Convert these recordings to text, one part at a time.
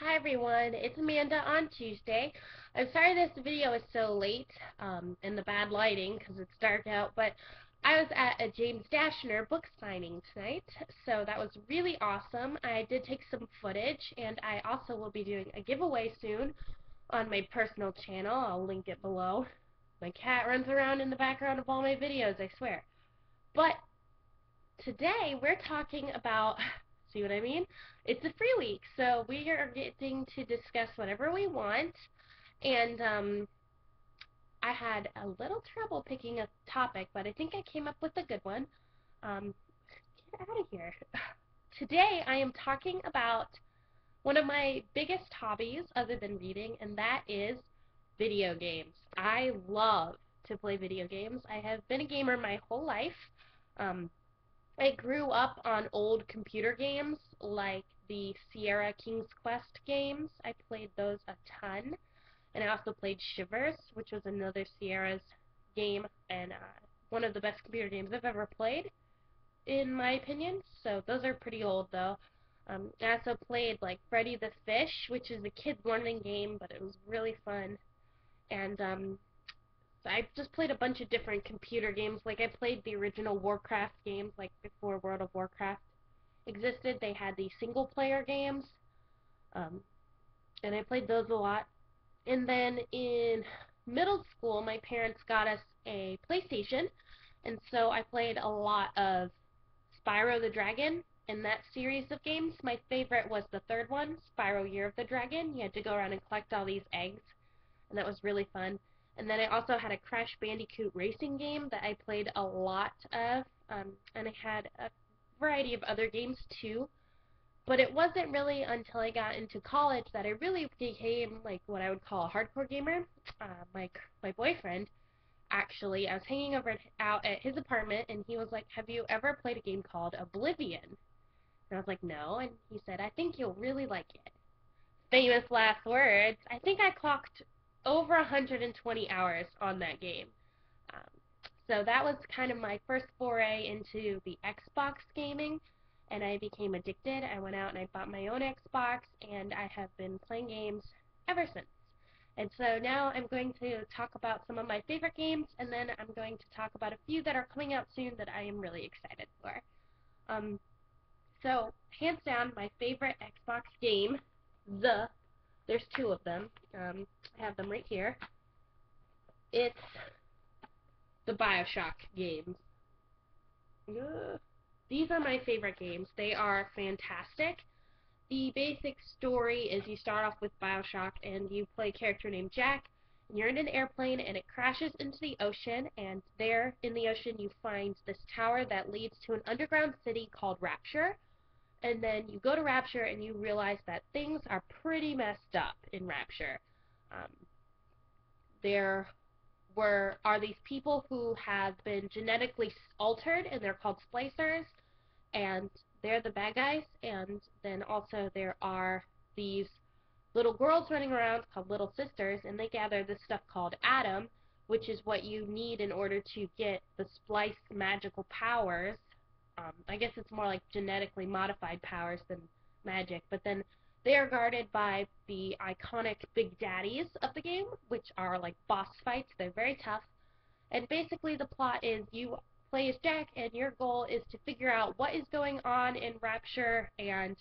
Hi everyone, it's Amanda on Tuesday. I'm sorry this video is so late in the bad lighting because it's dark out, but I was at a James Dashner book signing tonight, so that was really awesome. I did take some footage, and I also will be doing a giveaway soon on my personal channel. I'll link it below. My cat runs around in the background of all my videos, I swear. But today we're talking about, see what I mean? It's a free week, so we are getting to discuss whatever we want. And I had a little trouble picking a topic, but I think I came up with a good one. Um, get out of here. Today I am talking about one of my biggest hobbies other than reading, and that is video games. I love to play video games. I have been a gamer my whole life. Um, I grew up on old computer games like the Sierra King's Quest games. I played those a ton. And I also played Shivers, which was another Sierra's game, and one of the best computer games I've ever played, in my opinion. So those are pretty old, though. I also played like Freddy the Fish, which is a kids learning game, but it was really fun. And so I just played a bunch of different computer games. Like I played the original Warcraft games, like before World of Warcraft existed. They had the single player games, um, and I played those a lot. And then in middle school, my parents got us a PlayStation, and so I played a lot of Spyro the Dragon in that series of games. My favorite was the third one, Spyro Year of the Dragon. You had to go around and collect all these eggs, and that was really fun. And then I also had a Crash Bandicoot racing game that I played a lot of, and I had a variety of other games too. But it wasn't really until I got into college that I really became like what I would call a hardcore gamer. My boyfriend, actually, I was hanging out at his apartment, and he was like, "Have you ever played a game called Oblivion?" And I was like, "No," and he said, "I think you'll really like it." Famous last words. I think I clocked over 120 hours on that game. Um, so that was kind of my first foray into the Xbox gaming, and I became addicted. I went out and I bought my own Xbox, and I have been playing games ever since. And so now I'm going to talk about some of my favorite games, and then I'm going to talk about a few that are coming out soon that I am really excited for. Um, so, hands down, my favorite Xbox game, the there's two of them. I have them right here. It's the BioShock games. Ugh. These are my favorite games. They are fantastic. The basic story is you start off with BioShock and you play a character named Jack, and you're in an airplane and it crashes into the ocean, and there in the ocean you find this tower that leads to an underground city called Rapture. And then you go to Rapture and you realize that things are pretty messed up in Rapture. Um, there are these people who have been genetically altered, and they're called splicers, and they're the bad guys. And then also there are these little girls running around called little sisters, and they gather this stuff called Adam, which is what you need in order to get the splice magical powers. I guess it's more like genetically modified powers than magic, but then they are guarded by the iconic big daddies of the game, which are like boss fights. They're very tough. And basically the plot is you play as Jack, and your goal is to figure out what is going on in Rapture and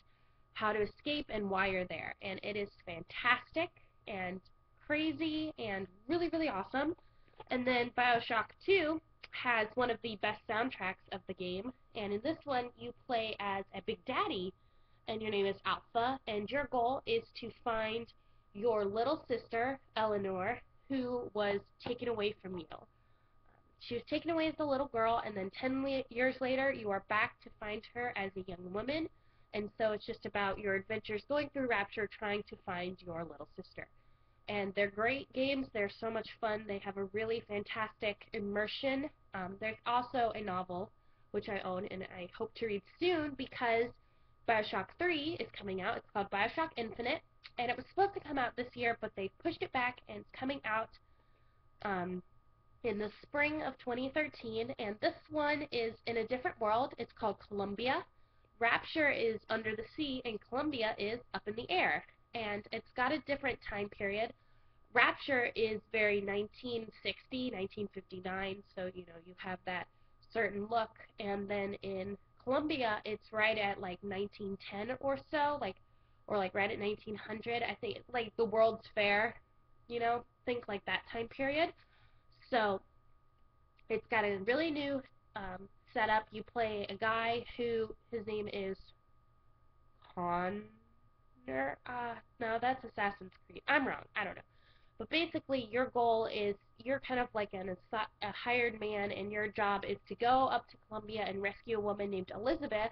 how to escape and why you're there. And it is fantastic and crazy and really, really awesome. And then BioShock 2 has one of the best soundtracks of the game. And in this one, you play as a Big Daddy, and your name is Alpha. And your goal is to find your little sister, Eleanor, who was taken away from you. She was taken away as a little girl, and then 10 years later, you are back to find her as a young woman. And so it's just about your adventures going through Rapture trying to find your little sister. And they're great games. They're so much fun. They have a really fantastic immersion. There's also a novel, which I own and I hope to read soon because BioShock 3 is coming out. It's called BioShock Infinite, and it was supposed to come out this year, but they pushed it back, and it's coming out um, in the spring of 2013, and this one is in a different world. It's called Columbia. Rapture is under the sea, and Columbia is up in the air. and it's got a different time period. Rapture is very 1960, 1959, so you have that certain look, and then in Colombia it's right at like 1910 or so, or like right at 1900. I think like the World's Fair, think like that time period. So it's got a really new setup. You play a guy who his name is Connor. No, that's Assassin's Creed. I'm wrong. I don't know. But basically, your goal is you're kind of like a hired man, and your job is to go up to Colombia and rescue a woman named Elizabeth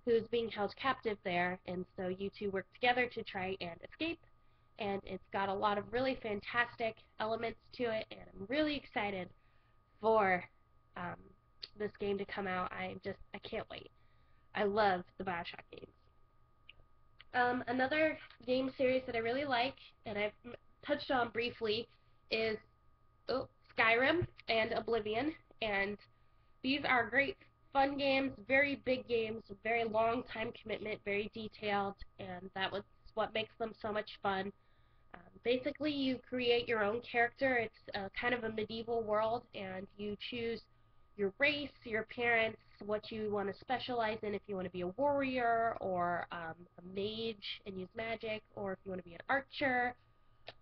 who's being held captive there. And so you two work together to try and escape. And it's got a lot of really fantastic elements to it, and I'm really excited for um, this game to come out. I can't wait. I love the BioShock games. Another game series that I really like, and I've touched on briefly, is Skyrim and Oblivion, and these are great fun games, very big games, very long time commitment, very detailed, and that was what makes them so much fun. Basically, you create your own character. It's kind of a medieval world, and you choose your race, your parents, what you want to specialize in, if you want to be a warrior or a mage and use magic, or if you want to be an archer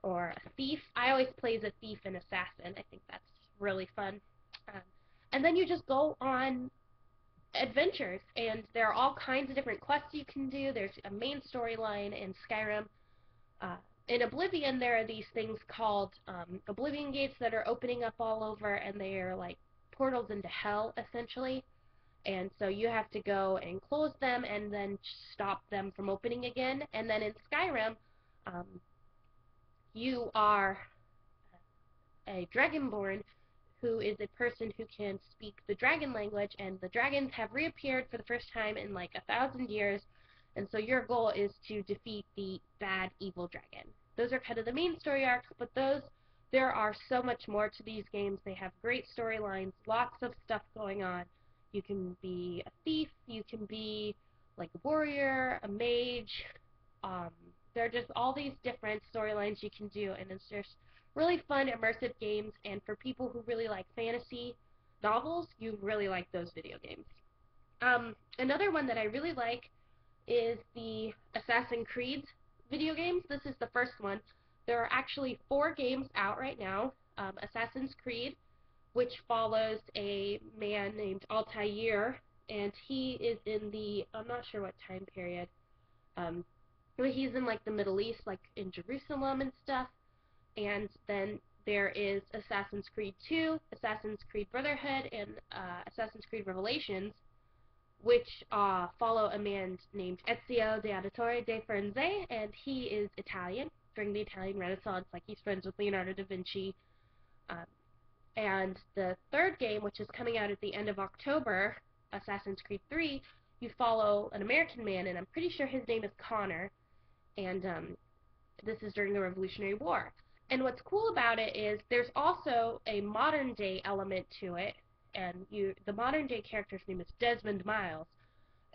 or a thief. I always play as a thief and assassin. I think that's really fun. Um, and then you just go on adventures, and there are all kinds of different quests you can do. There's a main storyline in Skyrim. Uh, in Oblivion, there are these things called Oblivion gates that are opening up all over, and they are like portals into hell, essentially. And so you have to go and close them and then stop them from opening again. And then in Skyrim, um, you are a dragonborn who is a person who can speak the dragon language, and the dragons have reappeared for the first time in like 1,000 years, and so your goal is to defeat the bad evil dragon. Those are kind of the main story arcs, but there are so much more to these games. They have great storylines, lots of stuff going on. You can be a thief, you can be like a warrior, a mage. Um, there are just all these different storylines you can do, and it's just really fun, immersive games, and for people who really like fantasy novels, you really like those video games. Another one that I really like is the Assassin's Creed video games. This is the first one. There are actually 4 games out right now. Assassin's Creed, which follows a man named Altair, and he is in I'm not sure what time period, but he's in like the Middle East, like in Jerusalem and stuff. And then there is Assassin's Creed 2, Assassin's Creed Brotherhood, and Assassin's Creed Revelations, which follow a man named Ezio de Auditore de Firenze, and he is Italian during the Italian Renaissance, like he's friends with Leonardo da Vinci. And the third game, which is coming out at the end of October, Assassin's Creed 3, you follow an American man, and I'm pretty sure his name is Connor, and this is during the Revolutionary War. And what's cool about it is there's also a modern day element to it, and the modern day character's name is Desmond Miles,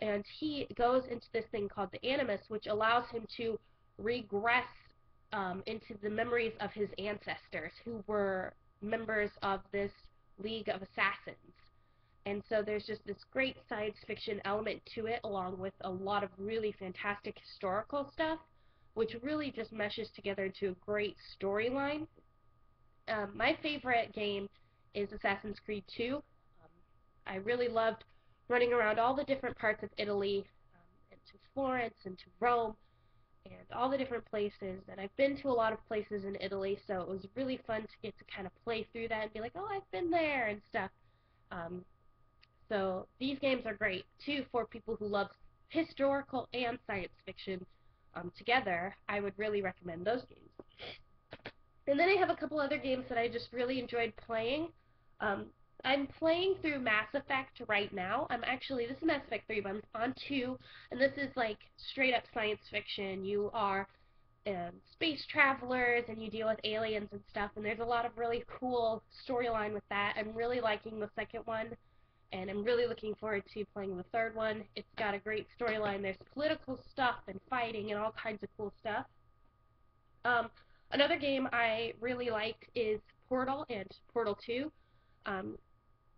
and he goes into this thing called the Animus, which allows him to regress into the memories of his ancestors, who were members of this League of Assassins. And so there's just this great science fiction element to it, along with a lot of really fantastic historical stuff, which really just meshes together into a great storyline. My favorite game is Assassin's Creed 2. I really loved running around all the different parts of Italy, and to Florence and to Rome, and all the different places. And I've been to a lot of places in Italy, so it was really fun to get to kind of play through that and be like, oh, I've been there and stuff. So these games are great, too, for people who love historical and science fiction together. I would really recommend those games. And then I have a couple other games that I just really enjoyed playing. I'm playing through Mass Effect right now. This is Mass Effect 3, but I'm on 2, and this is like straight up science fiction. You are space travelers, and you deal with aliens and stuff, and there's a lot of really cool storyline with that. I'm really liking the second one, and I'm really looking forward to playing the third one. It's got a great storyline. There's political stuff and fighting and all kinds of cool stuff. Another game I really like is Portal and Portal 2, um,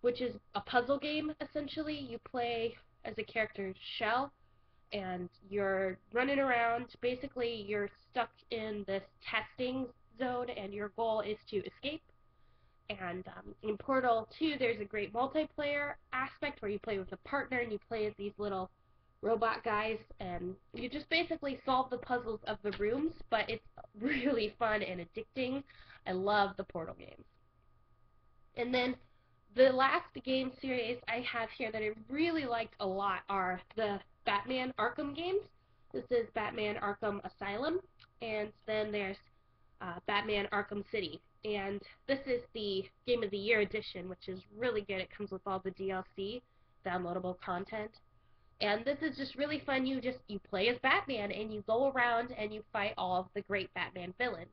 which is a puzzle game, essentially. You play as a character Shell, and you're running around. Basically, you're stuck in this testing zone, and your goal is to escape. And in Portal 2, there's a great multiplayer aspect where you play with a partner and you play as these little robot guys, and you just basically solve the puzzles of the rooms, but it's really fun and addicting. I love the Portal games. And then the last game series I have here that I really liked a lot are the Batman Arkham games. This is Batman Arkham Asylum, and then there's Batman Arkham City. And this is the Game of the Year edition, which is really good. It comes with all the DLC, downloadable content. And this is just really fun. You play as Batman, and you go around and you fight all of the great Batman villains.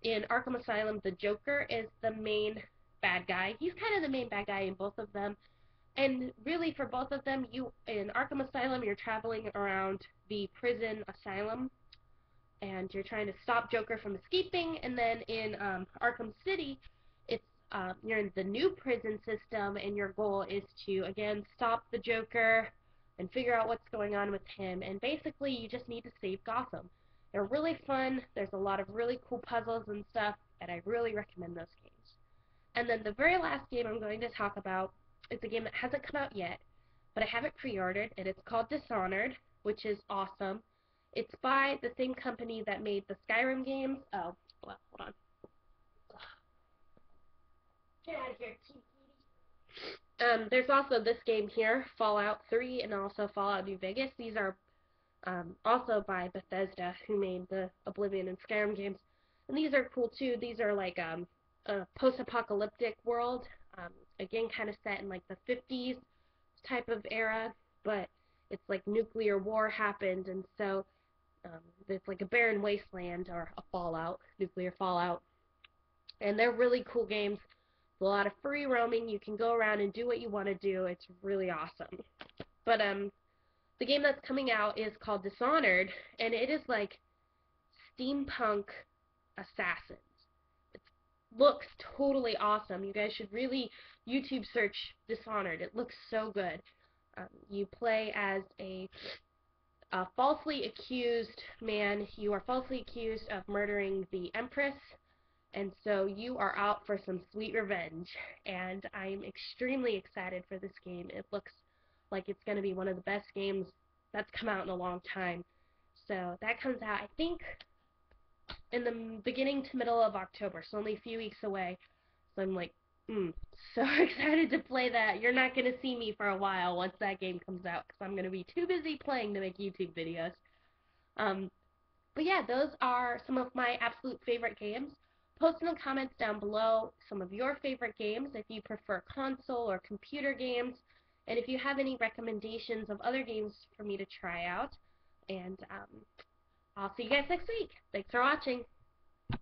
In Arkham Asylum, the Joker is the main bad guy. He's kind of the main bad guy in both of them. And really, for both of them, in Arkham Asylum, you're traveling around the prison asylum, and you're trying to stop Joker from escaping. And then in Arkham City, it's you're in the new prison system, and your goal is to again stop the Joker and figure out what's going on with him. And basically, you just need to save Gotham. They're really fun. There's a lot of really cool puzzles and stuff, and I really recommend those games. And then the very last game I'm going to talk about is a game that hasn't come out yet, but I have it pre-ordered, and it's called Dishonored, which is awesome. It's by the same company that made the Skyrim games. Oh, well, hold on. Get out of here, kitty. There's also this game here, Fallout 3, and also Fallout New Vegas. These are also by Bethesda, who made the Oblivion and Skyrim games. And these are cool too. These are like a post-apocalyptic world, again kind of set in like the 50s type of era, but it's like nuclear war happened, and so it's like a barren wasteland or a fallout, nuclear fallout. And they're really cool games. A lot of free roaming. You can go around and do what you want to do. It's really awesome. But the game that's coming out is called Dishonored, and it is like steampunk assassins. It looks totally awesome. You guys should really YouTube search Dishonored. It looks so good. You play as a falsely accused man. You are falsely accused of murdering the Empress, and so you are out for some sweet revenge. And I'm extremely excited for this game. It looks like it's going to be one of the best games that's come out in a long time. So that comes out, I think, in the beginning to middle of October, so only a few weeks away. So I'm like, so excited to play that. You're not going to see me for a while once that game comes out, because I'm going to be too busy playing to make YouTube videos. But yeah, those are some of my absolute favorite games. Post in the comments down below some of your favorite games, if you prefer console or computer games, and if you have any recommendations of other games for me to try out. And I'll see you guys next week. Thanks for watching.